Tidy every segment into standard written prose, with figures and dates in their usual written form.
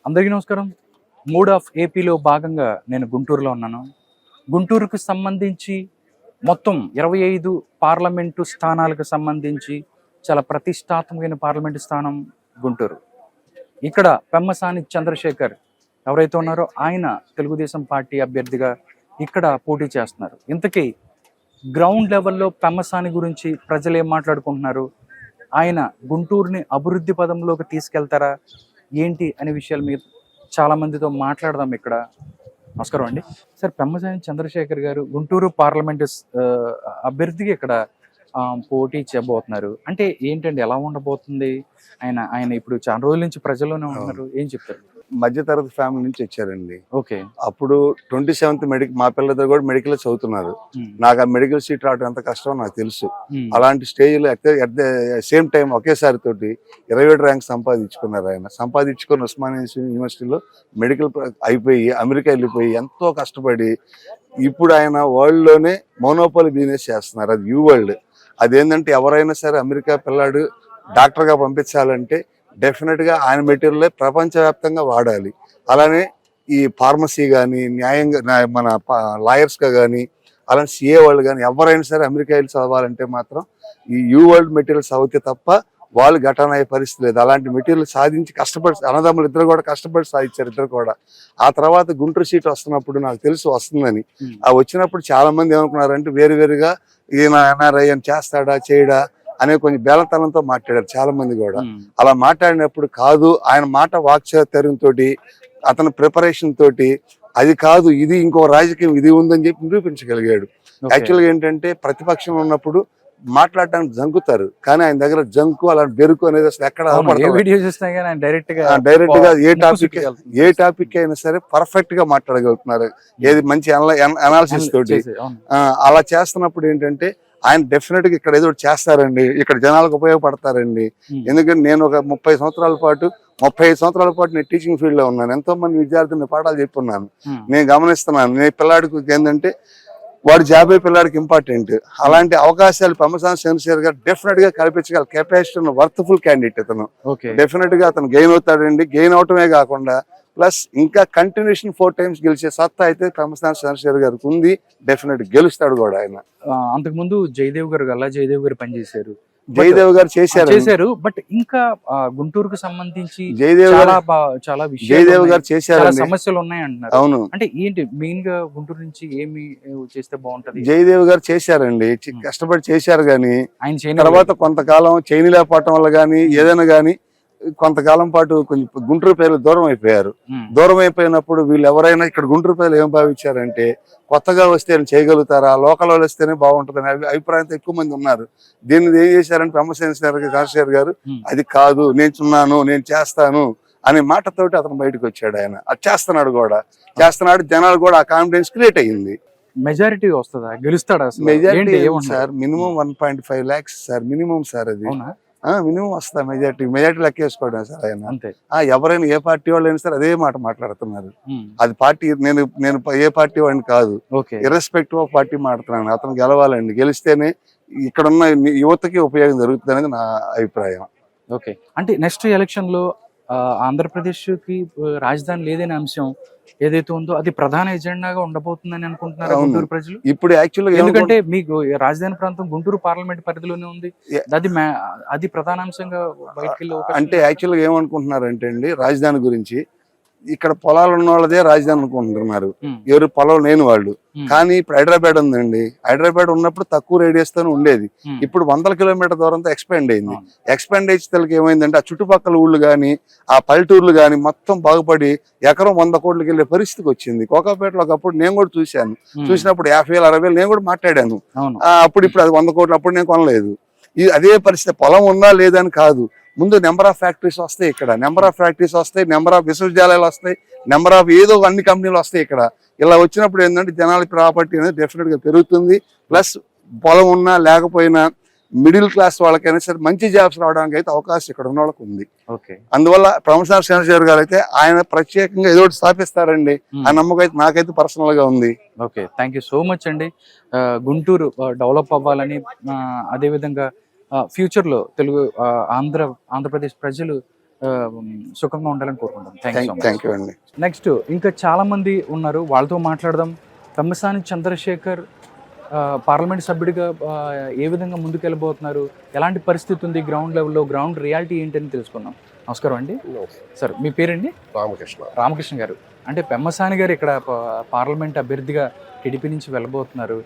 అందరికీ నమస్కారం. Mood of ఏపీలో భాగంగా నేను గుంటూరులో ఉన్నాను. గుంటూరుకు సంబంధించి మొత్తం 25 పార్లమెంటు స్థానాలకు సంబంధించి చాలా ప్రతిష్టాత్మకమైన పార్లమెంటు స్థానం గుంటూరు. ఇక్కడ పెమ్మసాని చంద్రశేఖర్ ఎవరైతే ఉన్నారో ఆయన తెలుగుదేశం పార్టీ అభ్యర్థిగా ఇక్కడ పోటీ చేస్తున్నారు. ఇంతకీ గ్రౌండ్ లెవెల్లో పెమ్మసాని గురించి ప్రజలు ఏం మాట్లాడుకుంటున్నారు, ఆయన గుంటూరుని అభివృద్ధి పదంలోకి తీసుకెళ్తారా ఏంటి అనే విషయాల మీద చాలా మందితో మాట్లాడదాం ఇక్కడ. నమస్కారం అండి సార్. పెమ్మసాని చంద్రశేఖర్ గారు గుంటూరు పార్లమెంటు అభ్యర్థిగా ఇక్కడ పోటీ చేయబోతున్నారు. అంటే ఏంటండి, ఎలా ఉండబోతుంది? ఆయన ఇప్పుడు చాలా రోజుల నుంచి ప్రజల్లోనే ఉన్నారు, ఏం చెప్తారు? మధ్యతరగతి ఫ్యామిలీ నుంచి వచ్చారండి. ఓకే. అప్పుడు 27th మెడికల్, మా పిల్లలు కూడా మెడికల్ చదువుతున్నారు. నాకు ఆ మెడికల్ సీట్ రావడం ఎంత కష్టమో నాకు తెలుసు. అలాంటి స్టేజ్ లో అట్ ద సేమ్ టైం ఒకేసారి తోటి 27 ర్యాంక్ సంపాదించుకున్నారు. ఆయన సంపాదించుకొని ఉస్మానియా యూనివర్సిటీలో మెడికల్ అయిపోయి అమెరికా వెళ్ళిపోయి ఎంతో కష్టపడి ఇప్పుడు ఆయన వరల్డ్ లోనే మోనోపోలీ బిజినెస్ చేస్తున్నారు. అది యూ వరల్డ్. అదేంటంటే ఎవరైనా సరే అమెరికా పిల్లాడు డాక్టర్ గా పంపించాలంటే డెఫినెట్ గా ఆయన మెటీరియల్ ప్రపంచవ్యాప్తంగా వాడాలి. అలానే ఈ ఫార్మసీ కానీ న్యాయంగా మన లాయర్స్ గా కానీ అలానే సిఏ వాళ్ళు కానీ ఎవరైనా సరే అమెరికా వెళ్ళి చదవాలంటే మాత్రం ఈ యూ వరల్డ్ మెటీరియల్ చదివితే తప్ప వాళ్ళు ఘటన అయ్యే పరిస్థితి లేదు. అలాంటి మెటీరియల్ సాధించి కష్టపడి అన్నదమ్ములు ఇద్దరు కూడా కష్టపడి సాధించారు. ఇద్దరు కూడా ఆ తర్వాత గుంటూరు సీట్ వస్తున్నప్పుడు నాకు తెలుసు వస్తుందని. ఆ వచ్చినప్పుడు చాలా మంది ఏమనుకున్నారంటే వేరువేరుగా ఈయన ఎన్ఆర్ఐ అని చేస్తాడా చేయడా అనే కొంచెం బేలతనంతో మాట్లాడారు చాలా మంది కూడా. అలా మాట్లాడినప్పుడు కాదు, ఆయన మాట వాక్చాతుర్యంతో అతని ప్రిపరేషన్ తోటి అది కాదు ఇది ఇంకో రాజకీయం ఇది ఉందని చెప్పి నిరూపించగలిగాడు. యాక్చువల్గా ఏంటంటే ప్రతిపక్షంలో ఉన్నప్పుడు మాట్లాడటానికి జంకుతారు, కానీ ఆయన దగ్గర జంకు అలాంటి బెరుకు అనేది అసలు ఎక్కడ డైరెక్ట్ గా ఏ టాపిక్ అయినా సరే పర్ఫెక్ట్ గా మాట్లాడగలుగుతున్నారు. ఏది మంచి అనాలిసిస్ తోటి అలా చేస్తున్నప్పుడు ఏంటంటే ఆయన డెఫినెట్ గా ఇక్కడ ఏదో చేస్తారండి, ఇక్కడ జనాలకు ఉపయోగపడతారండి. ఎందుకంటే నేను ఒక 35 సంవత్సరాల పాటు నేను టీచింగ్ ఫీల్డ్ లో ఉన్నాను. ఎంతో మంది విద్యార్థులను పాఠాలు చెప్పున్నాను. నేను గమనిస్తున్నాను. నేను పిల్లాడికి ఏంటంటే వాడు జాబ్ పిల్లాడికి ఇంపార్టెంట్. అలాంటి అవకాశాలు పెమ్మసాని చంద్రశేఖర్ గారు డెఫినెట్ గా కల్పించగల కెపాసిటీ ఉన్న వర్త్ఫుల్ క్యాండిడేట్ అతను. డెఫినెట్ గా అతను గెయిన్ అవుతాడండి. గెయిన్ అవటమే కాకుండా ప్లస్ ఇంకా కంటిన్యూషన్ 4 times గెలిచే సత్తా అయితే పెమ్మసాని చంద్రశేఖర్ గారికి ఉంది. డెఫినెట్ గెలుస్తాడు కూడా ఆయన. అంతకుముందు జయదేవ్ గారు గల్లా జయదేవ్ గారు పనిచేశారు. జయదేవ్ గారు చేశారు. బట్ ఇంకా గుంటూరుకు సంబంధించి జయదేవ్ గారు చేశారు, సమస్యలు ఉన్నాయి అంటున్నారు. అవును. అంటే ఏంటి మెయిన్ గా గుంటూరు నుంచి ఏమి చేస్తే బాగుంటది? జయదేవ్ గారు చేశారండి, కష్టపడి చేశారు. గానీ ఆయన తర్వాత కొంతకాలం చేయలేకపోవటం వల్ల గానీ ఏదైనా గానీ కొంతకాలం పాటు కొంచెం గుంటూరు పేర్లు దూరం అయిపోయారు. దూరం అయిపోయినప్పుడు వీళ్ళు ఎవరైనా ఇక్కడ గుంటూరు పేర్లు ఏం భావించారంటే కొత్తగా వస్తే చేయగలుగుతారా, లోకల్ వాళ్ళు వస్తేనే బాగుంటుందని అభిప్రాయంతో ఎక్కువ మంది ఉన్నారు. దీన్ని ఏం చేశారంటే పెమ్మసాని చంద్రశేఖర్ గారు అది కాదు, నేను చేస్తాను అనే మాటతోటి అతను బయటకు వచ్చాడు. ఆయన అది చేస్తున్నాడు. జనాలు కూడా ఆ కాన్ఫిడెన్స్ క్రియేట్ అయ్యింది. మెజారిటీ వస్తుందా, గెలుస్తాడా? Majority sir minimum 1.5 lakhs sir, minimum sir. అది మినిమం వస్తా మెజార్టీ లెక్కేసుకోవడం సార్. ఆయన ఎవరైనా ఏ పార్టీ వాళ్ళు అయినా సరే అదే మాట మాట్లాడుతున్నారు. అది పార్టీ నేను ఏ పార్టీ వాడిని కాదు, ఇర్రెస్పెక్టివ్ ఆఫ్ పార్టీ మాట్లాడుతున్నాను. అతను గెలవాలండి. గెలిస్తేనే ఇక్కడున్న యువతకి ఉపయోగం జరుగుతుంది అనేది నా అభిప్రాయం. ఓకే. అంటే నెక్స్ట్ ఎలక్షన్ లో ఆంధ్రప్రదేశ్ కి రాజధాని లేదనే అంశం ఏదైతే ఉందో అది ప్రధాన ఎజెండాగా ఉండబోతుందని అనుకుంటున్నారు గుంటూరు ప్రజలు. ఇప్పుడు యాక్చువల్గా ఎందుకంటే మీకు రాజధాని ప్రాంతం గుంటూరు పార్లమెంట్ పరిధిలోనే ఉంది. అది ప్రధాన అంశంగా బయటకెళ్ళి అంటే యాక్చువల్గా ఏమనుకుంటున్నారంటే అండి, రాజధాని గురించి ఇక్కడ పొలాలు ఉన్న వాళ్ళదే రాజధాని అనుకుంటున్నారు, ఎవరు పొలం లేని వాళ్ళు. కానీ ఇప్పుడు హైదరాబాద్ ఉందండి. హైదరాబాద్ ఉన్నప్పుడు తక్కువ రేడియస్ తోనే ఉండేది. ఇప్పుడు 100 kilometer దూరంతో ఎక్స్పాండ్ అయింది. ఎక్స్పాండ్ అయితే ఏమైందంటే ఆ చుట్టుపక్కల ఊళ్ళు గానీ ఆ పల్లెటూర్లు గానీ మొత్తం బాగుపడి ఎకరం 100 కోట్లకి వెళ్ళే పరిస్థితికి వచ్చింది. కోకాపేటలో ఒకప్పుడు నేను కూడా చూసినప్పుడు 50,000 60,000 నేను కూడా మాట్లాడాను. ఇప్పుడు అది 100 కోట్లు. అప్పుడు నేను కొనలేదు. అదే పరిస్థితి. పొలం ఉందా లేదని కాదు, ముందు నెంబర్ ఆఫ్ ఫ్యాక్టరీస్ వస్తాయి. ఇక్కడ నెంబర్ ఆఫ్ ఫ్యాక్టరీస్ వస్తాయి, నెంబర్ ఆఫ్ విశ్వవిద్యాలయాలు వస్తాయి, నెంబర్ ఆఫ్ ఏదో అన్ని కంపెనీలు వస్తాయి ఇక్కడ. ఇలా వచ్చినప్పుడు ఏంటంటే జనాల ప్రాపర్టీ అనేది డెఫినెట్ గా పెరుగుతుంది. ప్లస్ పొలం ఉన్నా లేకపోయినా మిడిల్ క్లాస్ వాళ్ళకైనా సరే మంచి జాబ్స్ రావడానికి అయితే అవకాశం ఇక్కడ ఉన్న వాళ్ళకి ఉంది. అందువల్ల పెమ్మసాని చంద్రశేఖర్ గారు అయితే ఆయన ప్రత్యేకంగా ఏదో స్థాపిస్తారండి. ఆ నమ్మకం అయితే నాకైతే పర్సనల్ గా ఉంది. Okay, thank you so much అండి. గుంటూరు డెవలప్ అవ్వాలని, అదేవిధంగా ఫ్యూచర్ లో ఆంధ్రప్రదేశ్ ప్రజలు సుఖంగా ఉండాలని కోరుకుంటాం. Thank you. థ్యాంక్ యూ అండి. నెక్స్ట్ ఇంకా చాలా మంది ఉన్నారు, వాళ్ళతో మాట్లాడదాం. పెమ్మసాని చంద్రశేఖర్ పార్లమెంట్ సభ్యుడిగా ఏ విధంగా ముందుకెళ్ళబోతున్నారు, ఎలాంటి పరిస్థితి ఉంది గ్రౌండ్ లెవెల్లో, గ్రౌండ్ రియాలిటీ ఏంటని తెలుసుకుందాం. నమస్కారం అండి. సార్ మీ పేరండి? రామకృష్ణ గారు. అంటే పెమ్మసాని గారు ఇక్కడ పార్లమెంట్ అభ్యర్థిగా టీడీపీ నుంచి వెళ్ళబోతున్నారు.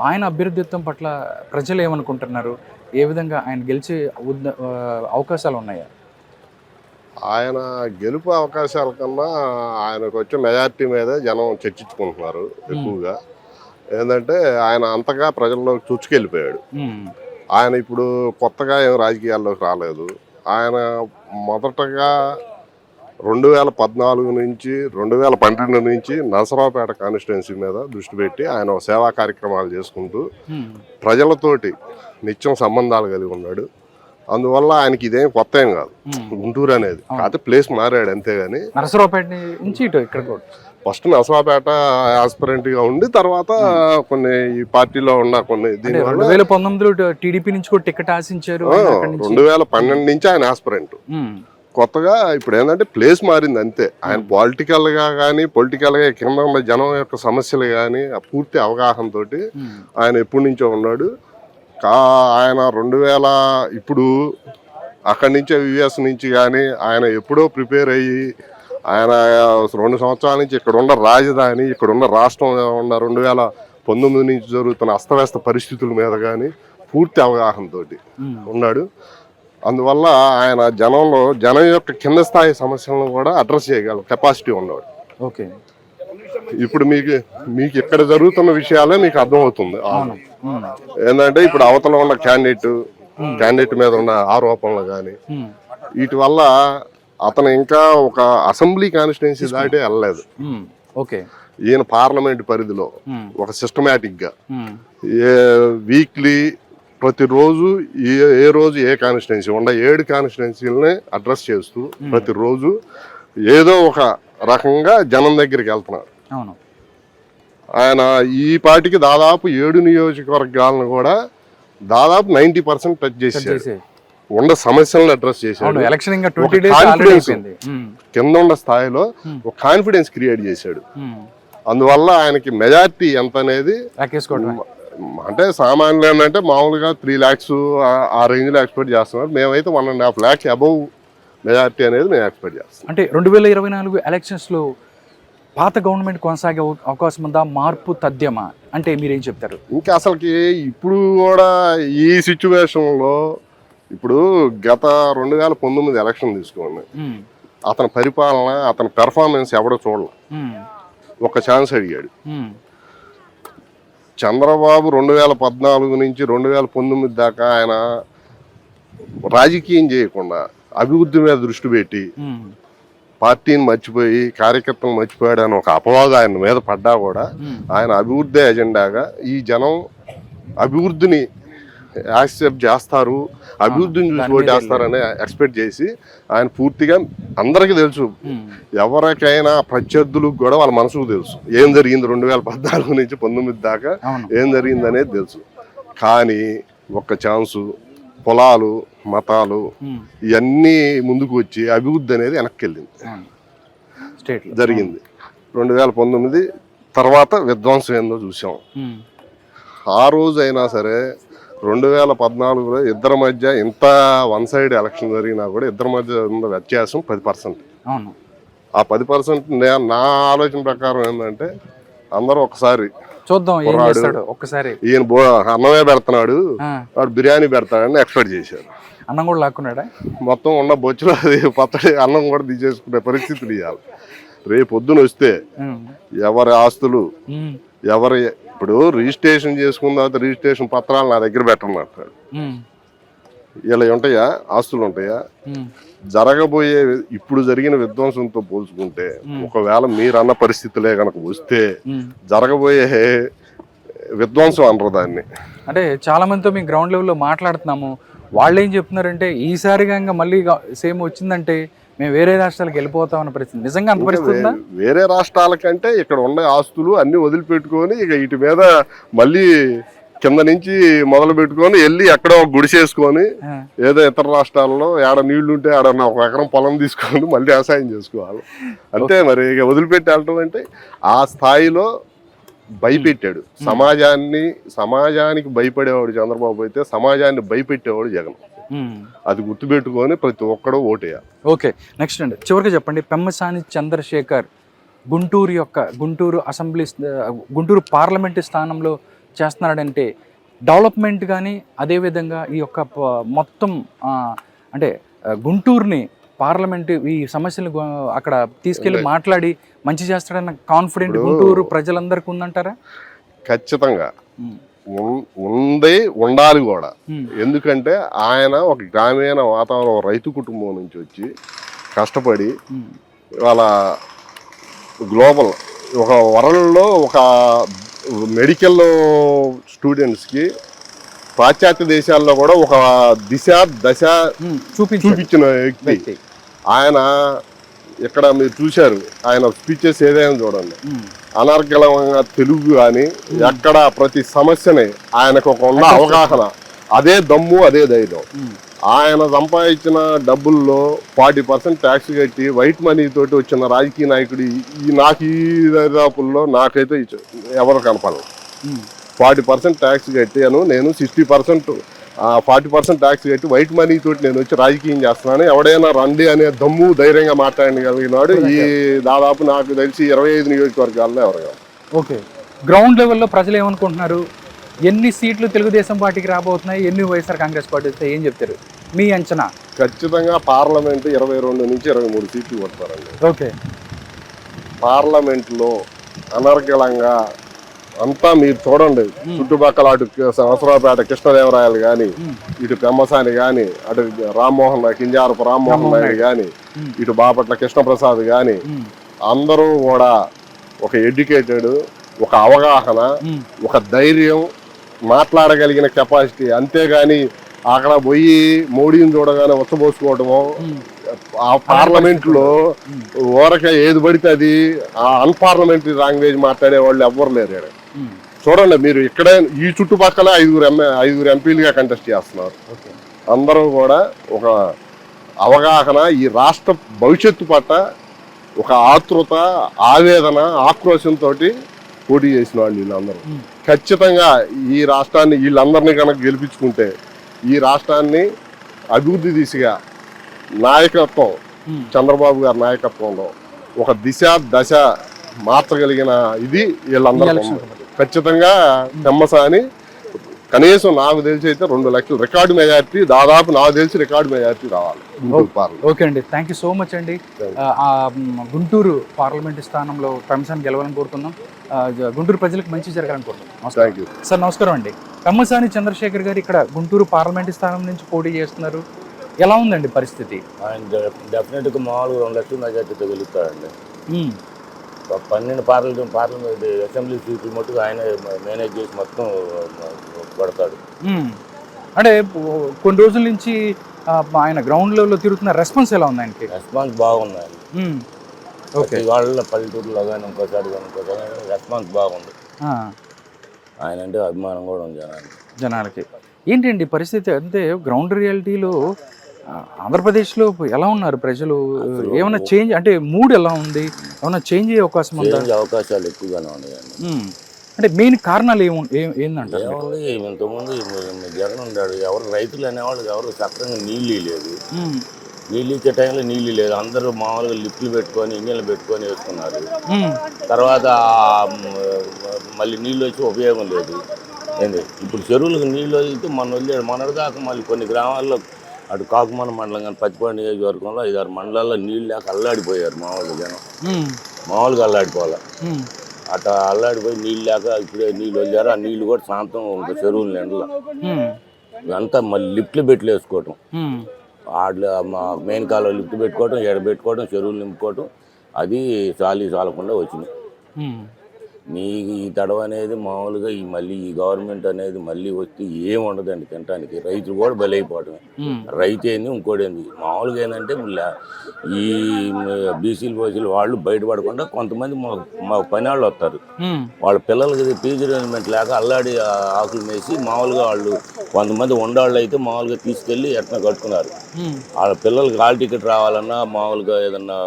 ఆయన అభ్యర్థిత్వం పట్ల ప్రజలు ఏమనుకుంటున్నారు, ఏ విధంగా ఆయన గెలిచే అవకాశాలు ఉన్నాయా? ఆయన గెలుపు అవకాశాల కన్నా ఆయనకు వచ్చే మెజార్టీ మీద జనం చర్చించుకుంటున్నారు ఎక్కువగా. ఏంటంటే ఆయన అంతగా ప్రజల్లోకి చుచ్చుకెళ్ళిపోయాడు. ఆయన ఇప్పుడు కొత్తగా ఏం రాజకీయాల్లోకి రాలేదు. ఆయన మొదటగా 2014 నుంచి 2012 నుంచి నరసరావుపేట కాన్స్టిట్యున్సీ మీద దృష్టి పెట్టి ఆయన సేవా కార్యక్రమాలు చేసుకుంటూ ప్రజలతోటి నిత్యం సంబంధాలు కలిగి ఉన్నాడు. అందువల్ల ఆయనకి ఇదేం కొత్త ఏం కాదు గుంటూరు అనేది. కాకపోతే ప్లేస్ మారాడు అంతేగాని. నరసరావుపేట నుంచి ఇక్కడ ఫస్ట్ నరసరావుపేట ఆస్పిరెంట్ గా ఉండి తర్వాత కొన్ని ఈ పార్టీలో ఉన్న కొన్ని 2019 టీడీపీ నుంచి కూడా టికెట్ ఆశించారు. 2012 నుంచి ఆయన ఆస్పిరెంట్. కొత్తగా ఇప్పుడు ఏంటంటే ప్లేస్ మారింది అంతే. ఆయన పొలిటికల్ గా కింద ఉన్న జనం యొక్క సమస్యలు కానీ పూర్తి అవగాహన తోటి ఆయన ఎప్పటి నుంచో ఉన్నాడు. ఆయన 2000 ఇప్పుడు అక్కడి నుంచే యుఎస్ నుంచి కానీ ఆయన ఎప్పుడో ప్రిపేర్ అయ్యి ఆయన 2 సంవత్సరాల నుంచి ఇక్కడ ఉన్న రాజధాని, ఇక్కడ ఉన్న రాష్ట్రం ఉన్న 2019 నుంచి జరుగుతున్న అస్తవ్యస్త పరిస్థితుల మీద కానీ పూర్తి అవగాహనతో ఉన్నాడు. అందువల్ల ఆయన జనం యొక్క కింద స్థాయి సమస్యలను కూడా అడ్రస్ చేయగల కెపాసిటీ ఉన్నాడు. ఓకే, ఇప్పుడు మీకు ఇక్కడ జరుగుతున్న విషయాలే మీకు అర్థమవుతుంది. ఏంటంటే ఇప్పుడు అవతల ఉన్న క్యాండిడేట్ మీద ఉన్న ఆరోపణలు కానీ వీటి వల్ల అతను ఇంకా ఒక అసెంబ్లీ కాన్స్టిట్యున్సీ దాటి వెళ్ళలేదు. ఈయన పార్లమెంట్ పరిధిలో ఒక సిస్టమేటిక్ గా వీక్లీ ప్రతిరోజు ఏ రోజు ఏ కాన్స్టిట్యున్సీ 7 కాన్స్టిట్యున్సీలని అడ్రస్ చేస్తూ ప్రతిరోజు ఏదో ఒక రకంగా జనం దగ్గరికి వెళ్తున్నారు. ఆయన ఈ పార్టీకి దాదాపు 7 నియోజకవర్గాలను కూడా దాదాపు 90% టచ్ చేశాడు. ఉన్న సమస్యలను అడ్రస్ చేశాడు. కింద ఉన్న స్థాయిలో ఒక కాన్ఫిడెన్స్ క్రియేట్ చేశాడు. అందువల్ల ఆయనకి మెజార్టీ ఎంత అనేది అంటే సామాన్యులు ఏంటంటే మామూలుగా 3 lakhs ఆ రేంజ్ లో ఎక్స్పెక్ట్ చేస్తున్నారు. మేమైతే 1.5 lakhs అబౌవ్ మెజార్టీ అనేది మేము ఎక్స్పెక్ట్ చేస్తాం. అంటే 2024 ఎలక్షన్స్ లో పాత గవర్నమెంట్ కొనసాగే అవకాశం ఉందా, మార్పు తథ్యమా అంటే మీరేం చెప్తారు? ఇంకా అసలుకి ఇప్పుడు కూడా ఈ సిచ్యువేషన్ లో ఇప్పుడు గత 2019 ఎలక్షన్ తీసుకోండి, అతని పరిపాలన అతని పెర్ఫార్మెన్స్ ఎవడో చూడలే. ఒక ఛాన్స్ అడిగాడు. చంద్రబాబు 2014 నుంచి 2019 దాకా ఆయన రాజకీయం చేయకుండా అభివృద్ధి మీద దృష్టి పెట్టి పార్టీని మర్చిపోయి కార్యకర్తలు మర్చిపోయాడు అని ఒక అపవాదం ఆయన మీద పడ్డా కూడా ఆయన అభివృద్ధి ఎజెండాగా ఈ జనం అభివృద్ధిని యాక్సెప్ట్ చేస్తారు, అభివృద్ధిని చూసి ఓటేస్తారని ఎక్స్పెక్ట్ చేసి ఆయన పూర్తిగా అందరికీ తెలుసు, ఎవరికైనా ప్రత్యర్థులకు కూడా వాళ్ళ మనసుకు తెలుసు ఏం జరిగింది 2014 నుంచి 19 దాకా ఏం జరిగింది అనేది తెలుసు. కానీ ఒక్క ఛాన్సు పొలాలు మతాలు ఇవన్నీ ముందుకు వచ్చి అభివృద్ధి అనేది వెనక్కి వెళ్ళింది జరిగింది. 2019 తర్వాత విధ్వంసం ఏందో చూసాం. ఆ రోజు అయినా సరే 2014లో ఇద్దరి మధ్య ఇంత 1 side ఎలక్షన్ జరిగినా కూడా ఇద్దరి మధ్య ఉన్న వ్యత్యాసం 10%. ఆ 10% నా ఆలోచన ప్రకారం ఏంటంటే అందరూ ఒకసారి చూద్దాం, ఈయన అన్నమే పెడుతున్నాడు వాడు బిర్యానీ పెడతాడని ఎక్స్పెక్ట్ చేశారు. అన్నం కూడా లాక్కున్నాడా? మొత్తం ఉన్న బొచ్చులో పచ్చడి అన్నం కూడా తీసేసుకునే పరిస్థితులు ఇవ్వాలి. రేపు పొద్దున వస్తే ఎవరి ఆస్తులు ఎవరి ఇప్పుడు రిజిస్ట్రేషన్ చేసుకున్న తర్వాత రిజిస్ట్రేషన్ పత్రాలు నా దగ్గర పెట్టమంటాడు. ఇలా ఉంటాయా ఆస్తులు ఉంటాయా? జరగబోయే ఇప్పుడు జరిగిన విధ్వంసంతో పోల్చుకుంటే ఒకవేళ మీరన్న పరిస్థితులే కనుక వస్తే జరగబోయే విధ్వంసం అనరు దాన్ని. అంటే చాలా మందితో మేము గ్రౌండ్ లెవెల్లో మాట్లాడుతున్నాము, వాళ్ళు ఏం చెప్తున్నారంటే ఈసారిగా ఇంకా మళ్ళీ సేమ్ వచ్చిందంటే మేము వేరే రాష్ట్రాలకు వెళ్ళిపోతాం అన్న పరిస్థితి నిజంగా అంత పరిస్థితి వేరే రాష్ట్రాల కంటే ఇక్కడ ఉన్న ఆస్తులు అన్ని వదిలిపెట్టుకొని ఇక వీటి మీద మళ్ళీ కింద నుంచి మొదలు పెట్టుకొని వెళ్ళి ఎక్కడో ఒక గుడిసేసుకొని ఏదో ఇతర రాష్ట్రాల్లో ఏడ నీళ్లు ఉంటే ఆడ ఒక ఎకరం పొలం తీసుకొని మళ్ళీ వ్యవసాయం చేసుకోవాలి. అంతే మరి ఇక వదిలిపెట్టి వెళ్ళటం అంటే ఆ స్థాయిలో భయపెట్టాడు సమాజానికి భయపడేవాడు చంద్రబాబు అయితే సమాజాన్ని భయపెట్టేవాడు జగన్. అది గుర్తుపెట్టుకొని ప్రతి ఒక్కడూ ఓటేయాలి. ఓకే, నెక్స్ట్ అండి చివరికి చెప్పండి, పెమ్మసాని చంద్రశేఖర్ గుంటూరు పార్లమెంటు స్థానంలో చేస్తున్నాడంటే డెవలప్మెంట్ కానీ అదేవిధంగా ఈ యొక్క మొత్తం అంటే గుంటూరుని పార్లమెంటు ఈ సమస్యలు అక్కడ తీసుకెళ్లి మాట్లాడి మంచి చేస్తాడన్న కాన్ఫిడెంట్ గుంటూరు ప్రజలందరికీ ఉందంటారా? ఖచ్చితంగా ఉండాలి కూడా. ఎందుకంటే ఆయన ఒక గ్రామీణ వాతావరణం రైతు కుటుంబం నుంచి వచ్చి కష్టపడి వాళ్ళ గ్లోబల్ ఒక వరల్డ్లో ఒక మెడికల్ స్టూడెంట్స్కి పాశ్చాత్య దేశాల్లో కూడా ఒక దశ చూపించిన వ్యక్తి ఆయన. ఇక్కడ మీరు చూశారు ఆయన స్పీచెస్ ఏదైనా చూడండి, అనర్గళంగా తెలుగు కానీ ఎక్కడ ప్రతి సమస్యని ఆయనకు ఒక ఉన్న అవగాహన, అదే దమ్ము అదే ధైర్యం. ఆయన సంపాదించిన డబ్బుల్లో 40% ట్యాక్స్ కట్టి వైట్ మనీ తోటి వచ్చిన రాజకీయ నాయకుడు నాకు ఈ దరిదాపుల్లో నాకైతే ఎవరు కనపడదు. 40% ట్యాక్స్ కట్టాను నేను, 60% 40% ట్యాక్స్ కట్టి వైట్ మనీ తోటి నేను వచ్చి రాజకీయం చేస్తున్నాను. ఎవడైనా రండి అనే దమ్ము ధైర్యంగా మాట్లాడగలిగినాడు ఈ దాదాపు నాకు తెలిసి 25 నియోజకవర్గాల్లో ఎవరు. ఓకే, గ్రౌండ్ లెవెల్లో ప్రజలు ఏమనుకుంటున్నారు? ఎన్ని సీట్లు తెలుగుదేశం పార్టీకి రాబోతున్నాయి, ఎన్ని వైఎస్ఆర్ కాంగ్రెస్ పార్టీ వస్తే ఏం చెప్తారు మీ అంచనా? ఖచ్చితంగా పార్లమెంట్ 22 నుంచి 23 సీట్లు కొడతారండి. ఓకే, పార్లమెంట్లో అనర్గళంగా అంతా మీరు చూడండి, చుట్టుపక్కల అటు సంవత్సరాపేట కృష్ణదేవరాయలు కానీ, ఇటు పెమ్మసాని కానీ, అటు కింజారపు రామ్మోహన్ నాయుడు కానీ, ఇటు బాపట్ల కృష్ణప్రసాద్ కానీ, అందరూ కూడా ఒక ఎడ్యుకేటెడ్, ఒక అవగాహన, ఒక ధైర్యం, మాట్లాడగలిగిన కెపాసిటీ. అంతేగాని అక్కడ పోయి మోడీని చూడగానే ఉచ్చబోసుకోవటము, ఆ పార్లమెంట్లో ఊరక ఏది పడితే అది అన్పార్లమెంటరీ లాంగ్వేజ్ మాట్లాడే వాళ్ళు ఎవ్వరు లేరు. చూడండి మీరు ఇక్కడే ఈ చుట్టుపక్కల 5 ఎంపీలుగా కంటెస్ట్ చేస్తున్నారు. అందరూ కూడా ఒక అవగాహన, ఈ రాష్ట్ర భవిష్యత్తు పట్ల ఒక ఆతృత, ఆవేదన, ఆక్రోశంతో పోటీ చేసిన వాళ్ళు వీళ్ళందరూ. ఖచ్చితంగా ఈ రాష్ట్రాన్ని వీళ్ళందరినీ కనుక గెలిపించుకుంటే ఈ రాష్ట్రాన్ని అభివృద్ధి దిశగా నాయకత్వం, చంద్రబాబు గారి నాయకత్వంలో ఒక దశ మార్చగలిగిన ఇది వీళ్ళందరూ. ఖచ్చితంగా పెమ్మసాని కనీసం నాకు తెలిసి అయితే 2 లక్షల రికార్డు మెజార్టీ, దాదాపు నాకు తెలిసి రికార్డు మెజార్టీ రావాలి. ఓకే అండి, థ్యాంక్ యూ సో మచ్ అండి. గుంటూరు పార్లమెంటు స్థానంలో పెమ్మసాని గెలవాలని కోరుతున్నాం. గుంటూరు ప్రజలకు మంచి జరగాలని కోరుతున్నాం. సార్ నమస్కారం అండి. పెమ్మసాని చంద్రశేఖర్ గారు ఇక్కడ గుంటూరు పార్లమెంటు స్థానం నుంచి పోటీ చేస్తున్నారు. ఎలా ఉందండి పరిస్థితి? ఆయన డెఫినెట్గా మామూలుగా 2 లక్షల మెజార్టీతో గెలుస్తారండి. 12 పార్లమెంట్ అసెంబ్లీ సీట్లు మట్టుకు ఆయన మేనేజ్ చేసి మొత్తం పడతాడు. అంటే కొన్ని రోజుల నుంచి ఆయన గ్రౌండ్ లెవెల్లో తిరుగుతున్న రెస్పాన్స్ ఎలా ఉంది ఆయనకి? రెస్పాన్స్ బాగుంది ఆయన. ఓకే, వాళ్ళ పల్లెటూరులో కానీ ఇంకోసారి రెస్పాన్స్ బాగుంది. ఆయన అంటే అభిమానం కూడా ఉంది జనాలకి. ఏంటండి పరిస్థితి? అంటే గ్రౌండ్ రియాలిటీలో ఆంధ్రప్రదేశ్లో ఎలా ఉన్నారు ప్రజలు? ఏమైనా చేంజ్ అంటే మూడ్ ఎలా ఉంది? ఏమైనా చేంజ్ అయ్యే అవకాశం ఉందా? అవకాశాలు ఎక్కువగానే ఉన్నాయండి. అంటే మెయిన్ కారణాలు ఏంటంటే ఏముంది, ఇంతకుముందు జగన్ ఉన్నాడు, ఎవరు రైతులు అనేవాళ్ళు ఎవరు సక్రంగా నీళ్ళు లేదు. నీళ్ళు ఇచ్చే టైంలో నీళ్ళు లేదు. అందరూ మామూలుగా లిఫ్ట్లు పెట్టుకొని ఇంజన్లు పెట్టుకొని వేసుకున్నారు. తర్వాత మళ్ళీ నీళ్ళు వచ్చి ఉపయోగం లేదు. ఏంటి ఇప్పుడు చెరువులకు నీళ్ళు వదిలితే మొన్నటిదాకా మళ్ళీ కొన్ని గ్రామాల్లో అటు కాకుమాన మండలం కానీ పత్తిపాడు నియోజకవర్గంలో 5-6 మండలాల్లో నీళ్ళు లేక అల్లాడిపోయారు. మామూలుగా జనం మామూలుగా అల్లాడిపోవాలి. అట్లా అల్లాడిపోయి నీళ్ళు లేక ఇప్పుడే నీళ్ళు వదిలేరు. ఆ నీళ్ళు కూడా శాంతం ఇంకా చెరువుల ఎండలో అంతా మళ్ళీ లిఫ్ట్లు పెట్లు వేసుకోవటం, మెయిన్ కాలువ లిఫ్ట్ పెట్టుకోవటం, ఎడ పెట్టుకోవటం, చెరువులు నింపుకోవటం, అది చాలకుండా వచ్చినాయి. నీకు ఈ తడవ అనేది మామూలుగా మళ్ళీ ఈ గవర్నమెంట్ అనేది మళ్ళీ వస్తే ఏం ఉండదండి తినడానికి. రైతులు కూడా బలైపోవడమే. రైతు ఏంది ఇంకోటి ఏంది మామూలుగా ఏంటంటే ఈ బీసీలు బోసీలు వాళ్ళు బయటపడకుండా కొంతమంది మా పని వాళ్ళు వస్తారు. వాళ్ళ పిల్లలకి పీజీ అరేంజ్మెంట్ లేక అల్లాడి ఆకులు మేసి మామూలుగా వాళ్ళు కొంతమంది ఉండవాళ్ళు అయితే మామూలుగా తీసుకెళ్ళి ఎట్లా కట్టుకున్నారు. వాళ్ళ పిల్లలకి హాల్ టికెట్ రావాలన్నా మామూలుగా ఏదన్నా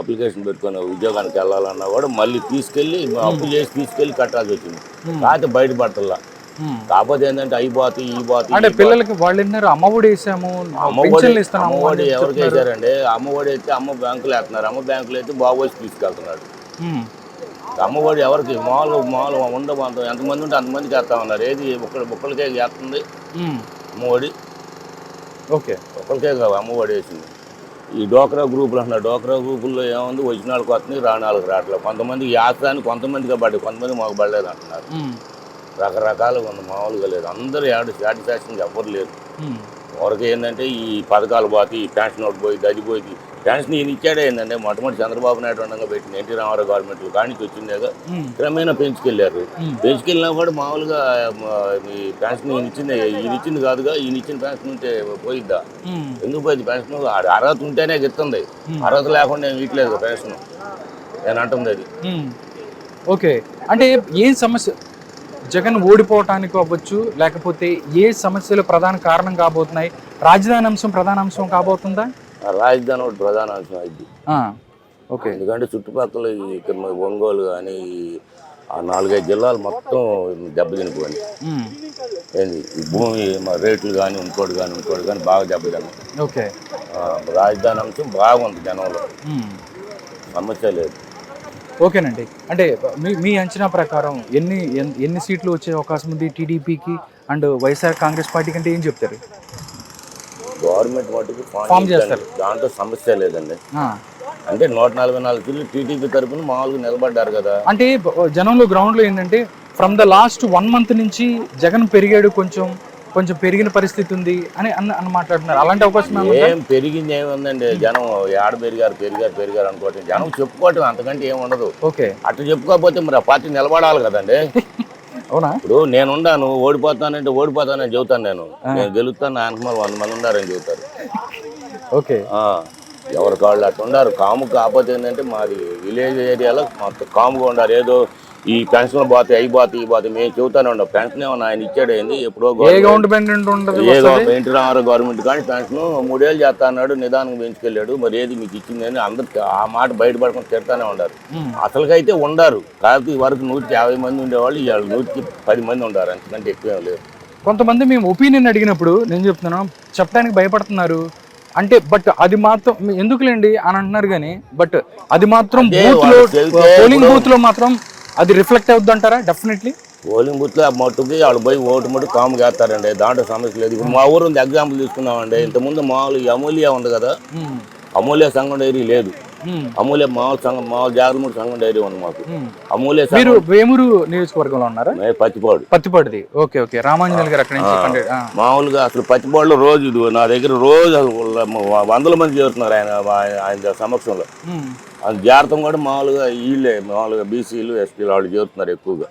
అప్లికేషన్ పెట్టుకుని ఉద్యోగానికి వెళ్ళాలన్నా కూడా మళ్ళీ తీసుకెళ్ళి అప్పు చేసి తీసుకెళ్ళి కట్టాల్సి వచ్చింది. కాకపోతే బయటపడతల్లా. కాకపోతే ఏంటంటే అయిపోతాయి ఈ పోతాయి అంటే పిల్లలకి వాళ్ళు అమ్మఒడి వేసాము, అమ్మఒడి ఎవరికి వేసారండి? అమ్మఒడి అయితే అమ్మ బ్యాంకులు వేస్తున్నారు. అమ్మ బ్యాంకులు అయితే బాబు వచ్చి తీసుకెళ్తున్నాడు. అమ్మఒడి ఎవరికి మామూలుగా ఉండబంతం ఎంతమంది ఉంటే అంతమందికి వేస్తా ఉన్నారు. ఏది ఒక్కరికే వేస్తుంది అమ్మఒడి. ఓకే, ఒక్కరికే కాదు అమ్మఒడి వేసింది. ఈ డోక్రా గ్రూపులు అంటున్నారు. డోక్రా గ్రూపుల్లో ఏముంది, వచ్చిన వాళ్ళకి వస్తుంది, రాని వాళ్ళకి రావట్లేదు. కొంతమందికి వేస్తానికి కొంతమందికి పడ్డాయి, కొంతమంది మాకు పడలేదు అంటున్నారు. రకరకాలుగా ఉంది, మామూలుగా లేదు. అందరూ సాటిస్ఫాక్షన్ ఎవ్వరు లేరు. ఎవరికి ఏంటంటే ఈ పథకాలు పోతే ఈ పెన్షన్ ఒకటి పోయింది, అది పోయింది. పెన్షన్ ఈయన ఇచ్చాడే ఏంటంటే మొట్టమొదటి చంద్రబాబు నాయుడు ఉండగా పెట్టిన ఎన్టీ రామారావు గవర్నమెంట్లు కానించి వచ్చిందేగా క్రమేణా పెంచుకెళ్ళారు. పెంచుకెళ్ళినా కూడా మామూలుగా ఈ పెన్షన్ ఈయన ఇచ్చింది కాదుగా. ఈయన ఇచ్చిన పెన్షన్ ఉంటే పోయిద్దా? ఎందుకు పోయింది పెన్షన్? అర్హత ఉంటేనే ఇస్తుంది, అర్హత లేకుండా ఏమి ఇట్లేదు పెన్షన్. నేను అంటుంది అది. ఓకే, అంటే ఏం సమస్య జగన్ ఓడిపోవటానికి అవ్వచ్చు, లేకపోతే ఏ సమస్యలు ప్రధాన కారణం కాబోతున్నాయి? రాజధాని అంశం ప్రధాన అంశం కాబోతుందా? రాజధాని ఒకటి ప్రధాన అంశం అయింది. ఓకే, ఎందుకంటే చుట్టుపక్కల ఇక్కడ ఒంగోలు కానీ ఆ 4-5 జిల్లాలు మొత్తం దెబ్బతినిపోయింది. ఏంది ఈ భూమి రేట్లు కానీ ఇంకోటి కానీ బాగా దెబ్బతిన్నాయి. ఓకే, రాజధాని అంశం బాగుంది జనంలో, సమస్య లేదు. ఓకేనండి. అంటే మీ అంచనా ప్రకారం ఎన్ని సీట్లు వచ్చే అవకాశం ఉంది టీడీపీకి అండ్ వైఎస్ఆర్ కాంగ్రెస్ పార్టీకి? అంటే ఏం చెప్తారు? గవర్నమెంట్ మటుకు ఫామ్ చేస్తారు, దాంట్లో సమస్య లేదండి. అంటే 144 సీట్లు టీడీపీ తరఫున మామూలుగా నిలబడ్డారు కదా. అంటే జనంలో గ్రౌండ్లో ఏంటంటే ఫ్రమ్ ద లాస్ట్ 1 month నుంచి జగన్ పెరిగాడు, కొంచెం పెరిగిన పరిస్థితి ఉంది అని మాట్లాడుతున్నారు. అలాంటి అవకాశం ఏం పెరిగింది ఏముందండి? జనం ఏడ పెరిగారు అనుకోవటం, జనం చెప్పుకోవటం, అంతకంటే ఏమి ఉండదు. ఓకే, అట్లా చెప్పుకోకపోతే మరి ఆ పార్టీ నిలబడాలి కదండి. అవునా? ఇప్పుడు నేనుండాను, ఓడిపోతానని చెబుతాను. నేను గెలుస్తాను, ఆయనకు మరి 100 మంది ఉన్నారని చెబుతారు. ఓకే, ఎవరి కాళ్ళు అట్లా ఉండారు. కాము కాకపోతే ఏంటంటే మాది విలేజ్ ఏరియాలో మొత్తం కాముగా ఉండారు. ఏదో ఈ పెన్షన్ పోతే అయిపోతే మేము చెబుతానే ఉండం. పెన్షన్ ఏమన్నా ఆయన ఇచ్చాడు ఏంది? ఎప్పుడో ఎన్టీ రామారావు గవర్నమెంట్ కానీ పెన్షన్ 3 ఏళ్ళు చేస్తా అన్నాడు, నిదానం పెంచుకెళ్ళాడు. మరి ఏది మీకు ఇచ్చిందని అందరికి ఆ మాట బయటపడకుండా తిడతానే ఉండారు. అసలుకైతే ఉండారు. కాకపోతే వరకు 150 మంది ఉండేవాళ్ళు, ఇవాళ 110 మంది ఉండారు, అంతకంటే ఎక్కువేం లేదు. కొంతమంది మేము ఒపీనియన్ అడిగినప్పుడు నేను చెప్తున్నాను, చెప్పడానికి భయపడుతున్నారు. అంటే బట్ అది మాత్రం ఎందుకులేండి అని అంటున్నారు కానీ, బట్ అది మాత్రం పోలింగ్ బూత్ లో మాత్రం అది రిఫ్లెక్ట్ అవుద్ది అంటారా? డెఫినెట్లీ పోలింగ్ బూత్ లో మట్టుకి వాళ్ళు పోయి ఓటు కాము వేస్తారండి, దాంట్లో సమస్య లేదు. ఇప్పుడు మా ఊరు ఎగ్జాంపుల్ తీసుకున్నామండి. ఇంతకుముందు మామూలు అమూల్య ఉంది కదా, అమూల్య సంఘం డైరీ లేదు. అమూల్య మామూలు జాగరమూడి సంఘం డైరీ ఉంది మాకు. అమూల్య మీరు వేమూరు నియోజకవర్గంలో ఉన్నారా? పత్తిపాడుది. ఓకే ఓకే, రామాంజనేయులు గారు అక్కడ నుంచి. మామూలుగా అసలు పత్తిపాడులో రోజు నా దగ్గర రోజు 100 మంది చేరుతున్నారు ఆయన సమక్షంలో. జాగ్రత్త కూడా మామూలుగా మామూలుగా బీసీలు ఎస్టీలు వాళ్ళు చేరుతున్నారు ఎక్కువగా.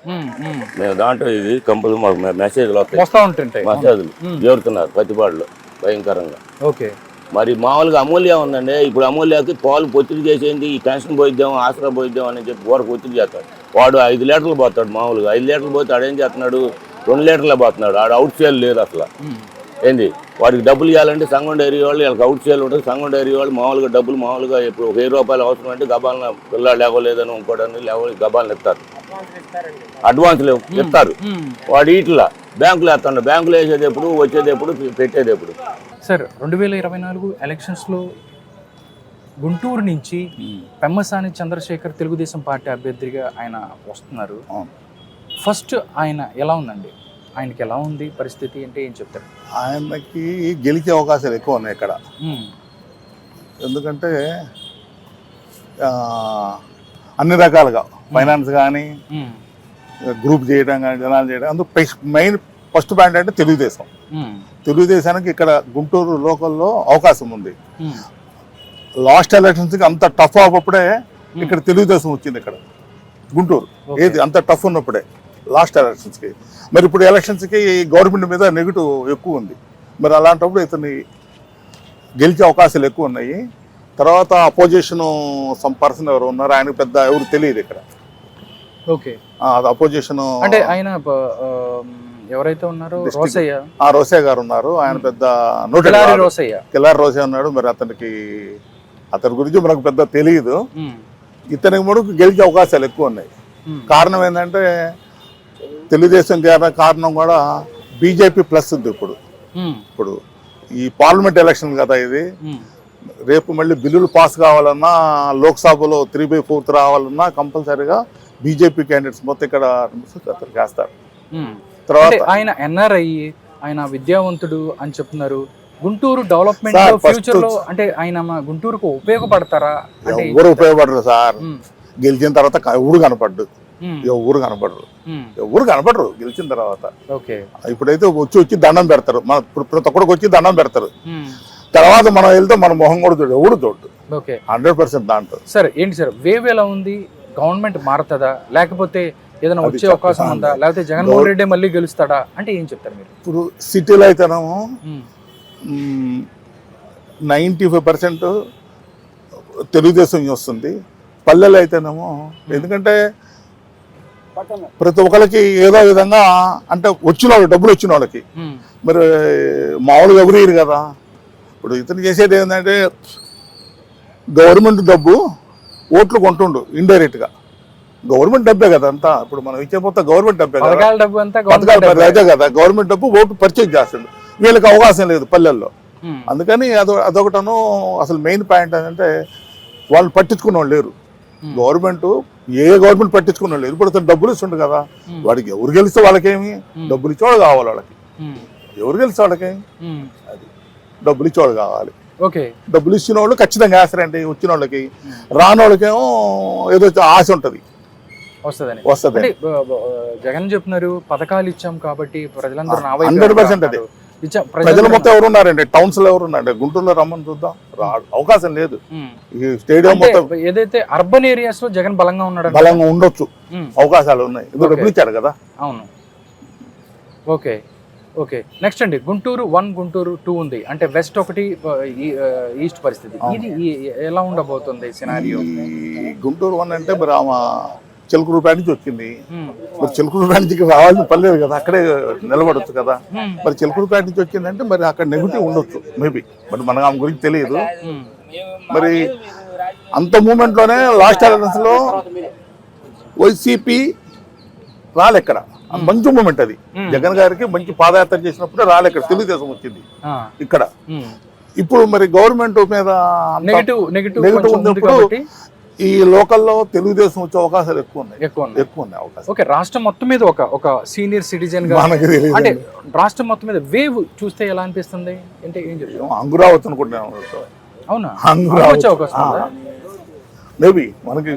మేము దాంట్లో ఇది కంపల్సరీ మాకు మెసేజ్లు వస్తాయి, మెసేజ్లు చేరుతున్నారు పత్తిపాడులో భయంకరంగా. ఓకే, మరి మామూలుగా అమూల్య ఉందండి. ఇప్పుడు అమూల్యకి పాలు పొత్తిడి చేసేది, ఈ పెన్షన్ పోయిద్దాం, ఆసరా పోయిద్దాం అని చెప్పి ఊరకు ఒత్తిడి చేస్తాడు. వాడు 5 లీటర్లు పోతాడు. మామూలుగా 5 లీటర్లు పోతే ఆడేం చేస్తున్నాడు, 2 లీటర్లే పోతున్నాడు. ఆడు అవుట్ సేల్ లేదు అసలు. ఏంది వాడికి డబ్బులు ఇవ్వాలంటే సంఘం డైరీ వాళ్ళు వీళ్ళకి అవుట్ సేల్ ఉంటుంది. సంఘం డైరీ వాళ్ళు మామూలుగా డబ్బులు మామూలుగా ఇప్పుడు 1000 రూపాయలు అవసరం అంటే గబాలను పిల్లలు లేవలేదని ఇంకోటని గబాలను ఇస్తారు, అడ్వాన్స్లు ఇస్తారు. వాడు ఇట్లా బ్యాంకులు వేస్తాడు. బ్యాంకులు వేసేది ఎప్పుడు, వచ్చేది ఎప్పుడు, పెట్టేది ఎప్పుడు? సార్ 2024 ఎలక్షన్స్లో గుంటూరు నుంచి పెమ్మసాని చంద్రశేఖర్ తెలుగుదేశం పార్టీ అభ్యర్థిగా ఆయన వస్తున్నారు. ఫస్ట్ ఆయన ఎలా ఉందండి? ఆయనకి ఎలా ఉంది పరిస్థితి అంటే ఏం చెప్తారు? ఆయనకి గెలిచే అవకాశాలు ఎక్కువ ఉన్నాయి ఇక్కడ. ఎందుకంటే అన్ని రకాలుగా ఫైనాన్స్ కానీ, గ్రూప్ చేయడం కానీ, జనాలు చేయడం, అందుకు మెయిన్ ఫస్ట్ పాయింట్ అంటే తెలుగుదేశానికి ఇక్కడ గుంటూరు లోకల్లో అవకాశం ఉంది. లాస్ట్ ఎలక్షన్స్కి అంత టఫ్ అప్పుడే ఇక్కడ తెలుగుదేశం వచ్చింది. ఇక్కడ గుంటూరు ఏది అంత టఫ్ ఉన్నప్పుడే లాస్ట్ ఎలక్షన్స్కి. మరి ఇప్పుడు ఎలక్షన్స్కి గవర్నమెంట్ మీద నెగిటివ్ ఎక్కువ ఉంది. మరి అలాంటప్పుడు ఇతన్ని గెలిచే అవకాశాలు ఎక్కువ ఉన్నాయి. తర్వాత అపోజిషన్ సమ్ పర్సన్ ఎవరు ఉన్నారు, ఆయనకు పెద్ద ఎవరు తెలియదు ఇక్కడ. ఓకే, అది అపోజిషన్ అంటే ఆయన ఎవరైతే ఉన్నారో రోసయ్య, రోసయ్య గారు ఉన్నారు. ఆయన పెద్ద కిలారి రోసయ్య ఉన్నాడు. మరి అతని గురించి మనకు పెద్ద తెలియదు. ఇతనికి మటుకు గెలిచే అవకాశాలు ఎక్కువ ఉన్నాయి. కారణం ఏంటంటే తెలుగుదేశం కారణం కూడా బీజేపీ ప్లస్ ఉంది. ఇప్పుడు ఈ పార్లమెంట్ ఎలక్షన్ కదా ఇది. రేపు మళ్ళీ బిల్లులు పాస్ కావాలన్నా, లోక్సభలో 3/4 రావాలన్నా కంపల్సరీగా బీజేపీ క్యాండిడేట్స్ మొత్తం ఇక్కడ అతనికి వేస్తారు. తర్వాత ఆయన ఎన్ఆర్ఐ, ఆయన విద్యావంతుడు అని చెప్తున్నారు. గుంటూరు డెవలప్మెంట్ ఫ్యూచర్ లో అంటే ఆయన గుంటూరుకు ఉపయోగపడతారా? ఎవరు ఉపయోగపడరు సార్. గెలిచిన తర్వాత ఎవరు కనపడ్డు, ఎవరు కనపడరు గెలిచిన తర్వాత. ఇప్పుడైతే వచ్చి దండం పెడతారు. ప్రతి ఒక్కడికి వచ్చి దండం పెడతారు. తర్వాత మనం వెళ్తే మన మొహం కూడా చూడు, ఎవడు చూడు. 100% దాంట్లో. సరే ఏంటి సార్ వేవ్ ఎలా ఉంది? గవర్నమెంట్ మారుతుందా, లేకపోతే ఏదైనా వచ్చే అవకాశం ఉందా, లేకపోతే జగన్మోహన్ రెడ్డి మళ్ళీ గెలుస్తాడా అంటే ఏం చెప్తారు మీరు? ఇప్పుడు సిటీలో అయితేనేమో 95% తెలుగుదేశం వస్తుంది. పల్లెలు అయితేనేమో, ఎందుకంటే ప్రతి ఒక్కరికి ఏదో విధంగా అంటే వచ్చిన వాళ్ళు, డబ్బులు వచ్చిన వాళ్ళకి మరి మామూలుగా ఎవరు కదా. ఇప్పుడు ఇతను చేసేది ఏంటంటే గవర్నమెంట్ డబ్బు ఓట్లు కొంటుండు ఇండైరెక్ట్గా. గవర్నమెంట్ డబ్బే కదా అంతా. ఇప్పుడు మనం ఇచ్చేపోతే గవర్నమెంట్ డబ్బే కదా, అదే కదా. గవర్నమెంట్ డబ్బు ఓటు పర్చేజ్ చేస్తుండు. వీళ్ళకి అవకాశం లేదు పల్లెల్లో. అందుకని అదొకటను. అసలు మెయిన్ పాయింట్ ఏంటంటే వాళ్ళు పట్టించుకున్న వాళ్ళు లేరు. గవర్నమెంట్ గవర్నమెంట్ పట్టించుకున్న వాళ్ళు లేరు. ఇప్పుడు అతను డబ్బులు ఇస్తుండు కదా, వాడికి ఎవరు గెలిస్తే వాళ్ళకేమి, డబ్బులు ఇచ్చేవాడు కావాలి వాళ్ళకి. ఎవరు గెలిస్తే వాళ్ళకేమి, అది డబ్బులు ఇచ్చేవాడు కావాలి. డబ్బులు ఇచ్చిన వాళ్ళు ఖచ్చితంగా వేస్తారండి. వచ్చిన వాళ్ళకి, రాని వాళ్ళకేమో ఏదో ఆశ ఉంటుంది, వస్తుంది. జగన్ చెప్తున్నారు పథకాలు ఇచ్చాం కాబట్టి ప్రజలందరూ 100% అది. ప్రజలు మొత్తం ఎవరున్నారండి? టౌన్స్ లో ఎవరున్నారండి? గుంటూరులో రమ్మని చూద్దాం, అవకాశం లేదు. ఈ స్టేడియం మొత్తం ఏదైతే అర్బన్ ఏరియాస్ లో జగన్ బలంగా ఉన్నాడు, బలంగా ఉండొచ్చు, అవకాశాలు ఉన్నాయి. డబ్బులు ఇచ్చారు కదా. అవును. ఓకే నెక్స్ట్ అండి, గుంటూరు 1, గుంటూరు 2 ఉంది. అంటే వెస్ట్ ఒకటి, ఈస్ట్ పరిస్థితి ఇది ఎలా ఉండబోతుంది సినారియో? గుంటూరు 1 అంటే మరి ఆమె చిలకలూరుపేట నుంచి వచ్చింది. మరి చిలకలూరుపేట నుంచి రావాల్సిన పని లేదు కదా, అక్కడే నిలబడొచ్చు కదా. మరి చిలకలూరుపేట నుంచి వచ్చిందంటే మరి అక్కడ నెగిటివ్ ఉండొచ్చు మేబీ. మరి మనకు ఆమె గురించి తెలియదు. మరి అంత మూమెంట్ లోనే లాస్ట్ ఎలక్షన్స్ లో వైసీపీ రాలెక్కడ, మంచి మూమెంట్ అది. జగన్ గారికి మంచి పాదయాత్ర చేసినప్పుడు రాలెక్కడ, తెలుగుదేశం వచ్చింది ఇక్కడ. ఇప్పుడు మరి గవర్నమెంట్ మీద నెగిటివ్ ఉన్నప్పుడు ఈ లోకల్లో తెలుగుదేశం వచ్చే అవకాశాలు ఎక్కువ ఉన్నాయి అవకాశం. ఓకే, రాష్ట్రం మొత్తం మీద ఒక సీనియర్ సిటిజన్ గా అంటే రాష్ట్రం మొత్తం మీద వేవ్ చూస్తే ఎలా అనిపిస్తుంది అంటే ఏం చెప్తాం? అంగురావతి అనుకుంటున్నాను. అవునా? మేబీ మనకి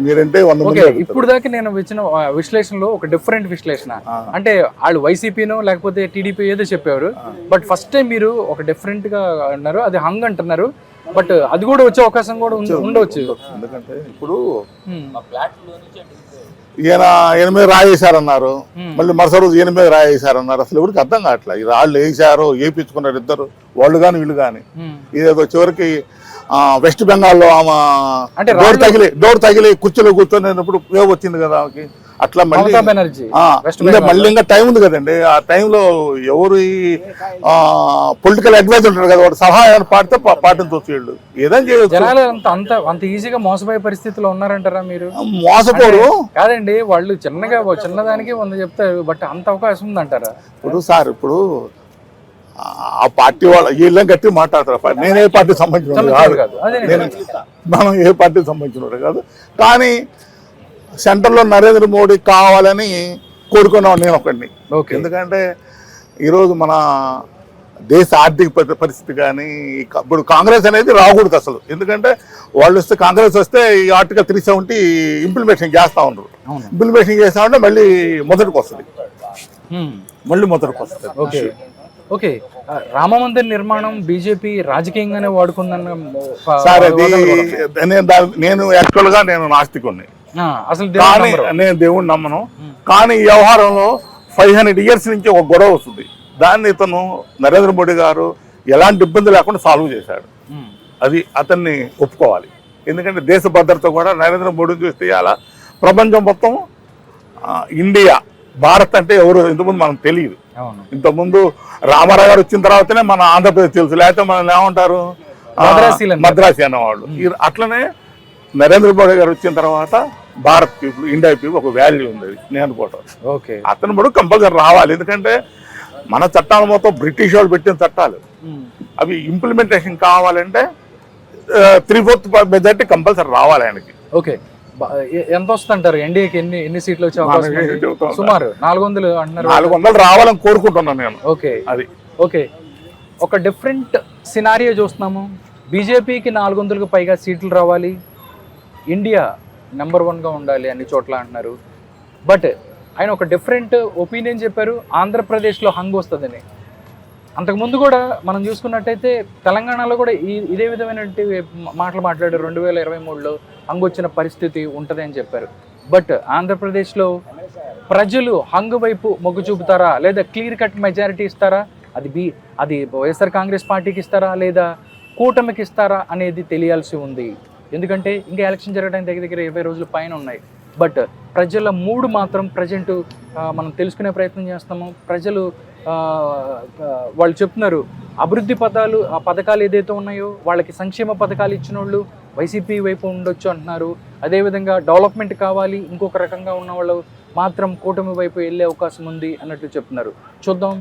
మీరంటే 100 మంది. ఇప్పుడు దాకా నేను వచ్చిన విశ్లేషణలో ఒక డిఫరెంట్ విశ్లేషణ, అంటే వాళ్ళు వైసీపీనో లేకపోతే టీడీపీ ఏదో చెప్పారు. బట్ ఫస్ట్ టైం మీరు ఒక డిఫరెంట్ గా అన్నారు, అది హంగ్ అంటున్నారు. బట్ అది కూడా వచ్చే అవకాశం కూడా ఉండవచ్చు. ఎందుకంటే ఇప్పుడు ఈయన 8 రాయేశారన్నారు, మళ్ళీ మరుసటి రోజు 8 రాయేశారన్నారు. అసలు ఎవరికి అర్థం కావట్లే. ఇది వాళ్ళు వేసారు, వేయించుకున్నారు ఇద్దరు, వాళ్ళు కానీ వీళ్ళు కానీ. ఇదేదో చివరికి వెస్ట్ బెంగాల్లో ఆమె డోర్ తగిలి కుర్చీలో కూర్చొనేటప్పుడు వేవ్ వచ్చింది కదా ఆమెకి. అట్లా మళ్ళీ ఇంకా టైం ఉంది కదండి. ఆ టైంలో ఎవరు పొలిటికల్ అడ్వైజర్ ఉంటారు కదా, వాడు సహాయాన్ని పాటించవచ్చు. వీళ్ళు ఏదైనా చేయవచ్చు. అంత ఈజీగా మోసపోయే పరిస్థితిలో ఉన్నారంటారా మీరు? మోసపోరు కాదండి, వాళ్ళు చిన్నదానికి 100 చెప్తారు. బట్ అంత అవకాశం ఉందంటారా? ఇప్పుడు సార్, ఇప్పుడు ఆ పార్టీ వాళ్ళు వీళ్ళని గట్టి మాట్లాడతారు. నేను ఏ పార్టీకి సంబంధించిన కాదు, మనం ఏ పార్టీకి సంబంధించిన కాదు. కానీ సెంటర్లో నరేంద్ర మోడీ కావాలని కోరుకున్నాను నేను ఒకడిని. ఎందుకంటే ఈరోజు మన దేశ ఆర్థిక పరిస్థితి కానీ, ఇప్పుడు కాంగ్రెస్ అనేది రాకూడదు అసలు. ఎందుకంటే వాళ్ళు వస్తే, కాంగ్రెస్ వస్తే ఈ ఆర్టికల్ 370 ఇంప్లిమెంటేషన్ చేస్తూ ఉండరు. ఇంప్లిమెంటేషన్ చేస్తా ఉంటే మళ్ళీ మొదటికి వస్తుంది. ఓకే, రామ మందిర నిర్మాణం బీజేపీ రాజకీయంగానే వాడుకుందన్న సార్. అది నేను యాక్చువల్గా నేను నాస్తికుడిని. అసలు కానీ నేను దేవుడిని నమ్మను. కానీ ఈ వ్యవహారంలో 500 years నుంచి ఒక గొడవ వస్తుంది. దాన్ని ఇతను నరేంద్ర మోడీ గారు ఎలాంటి ఇబ్బంది లేకుండా సాల్వ్ చేశాడు. అది అతన్ని ఒప్పుకోవాలి. ఎందుకంటే దేశ భద్రత కూడా నరేంద్ర మోడీని చూస్తే అలా ప్రపంచం మొత్తం ఇండియా భారత్ అంటే ఎవరు ఇంతకుముందు మనకు తెలియదు. ఇంతకుముందు రామారావు గారు వచ్చిన తర్వాతనే మన ఆంధ్రప్రదేశ్ తెలుసు, లేకపోతే మనం ఏమంటారు మద్రాసి అన్నవాళ్ళు. అట్లనే నరేంద్ర మోడీ గారు వచ్చిన తర్వాత భారత్ పీపుల్, ఇండియా పీపుల్ ఒక వాల్యూ ఉంది నేను అనుకోవటం. అతను కూడా కంపల్సరీ రావాలి. ఎందుకంటే మన చట్టాలు మొత్తం బ్రిటిష్ వాళ్ళు పెట్టిన చట్టాలు, అవి ఇంప్లిమెంటేషన్ కావాలంటే 3/4 మెజారిటీ కంపల్సరీ రావాలి ఆయనకి. ఓకే, ఎంత వస్తుంటారు ఎన్డీఏకి? ఎన్ని సీట్లు వచ్చే అవకాశం ఉంది? సుమారు 400 అంటున్నారు. 400 రావాలని కోరుకుంటున్నాను నేను. ఓకే, అది ఓకే. ఒక డిఫరెంట్ సినారియో చూస్తున్నాము. బీజేపీకి 400కు పైగా సీట్లు రావాలి, ఇండియా నెంబర్ 1గా ఉండాలి అన్ని చోట్ల అంటున్నారు. బట్ ఆయన ఒక డిఫరెంట్ ఒపీనియన్ చెప్పారు, ఆంధ్రప్రదేశ్లో హంగ్ వస్తుందని. అంతకుముందు కూడా మనం చూసుకున్నట్టయితే తెలంగాణలో కూడా ఇదే విధమైనటువంటి మాటలు మాట్లాడారు. 2023లో హంగ్ వచ్చిన పరిస్థితి ఉంటుంది అని చెప్పారు. బట్ ఆంధ్రప్రదేశ్లో ప్రజలు హంగ్ వైపు మొగ్గు చూపుతారా, లేదా క్లియర్ కట్ మెజారిటీ ఇస్తారా? అది వైఎస్ఆర్ కాంగ్రెస్ పార్టీకి ఇస్తారా, లేదా కూటమికి ఇస్తారా అనేది తెలియాల్సి ఉంది. ఎందుకంటే ఇంకా ఎలక్షన్ జరగడానికి దగ్గర 20 రోజుల పైన ఉన్నాయి. బట్ ప్రజల మూడు మాత్రం ప్రజెంట్ మనం తెలుసుకునే ప్రయత్నం చేస్తాము. ప్రజలు వాళ్ళు చెప్తున్నారు, అభివృద్ధి పథకాలు ఏదైతే ఉన్నాయో వాళ్ళకి సంక్షేమ పథకాలు ఇచ్చిన వాళ్ళు వైసీపీ వైపు ఉండొచ్చు అంటున్నారు. అదేవిధంగా డెవలప్మెంట్ కావాలి ఇంకొక రకంగా ఉన్న వాళ్ళు మాత్రం కూటమి వైపు వెళ్ళే అవకాశం ఉంది అన్నట్లు చెప్తున్నారు. చూద్దాం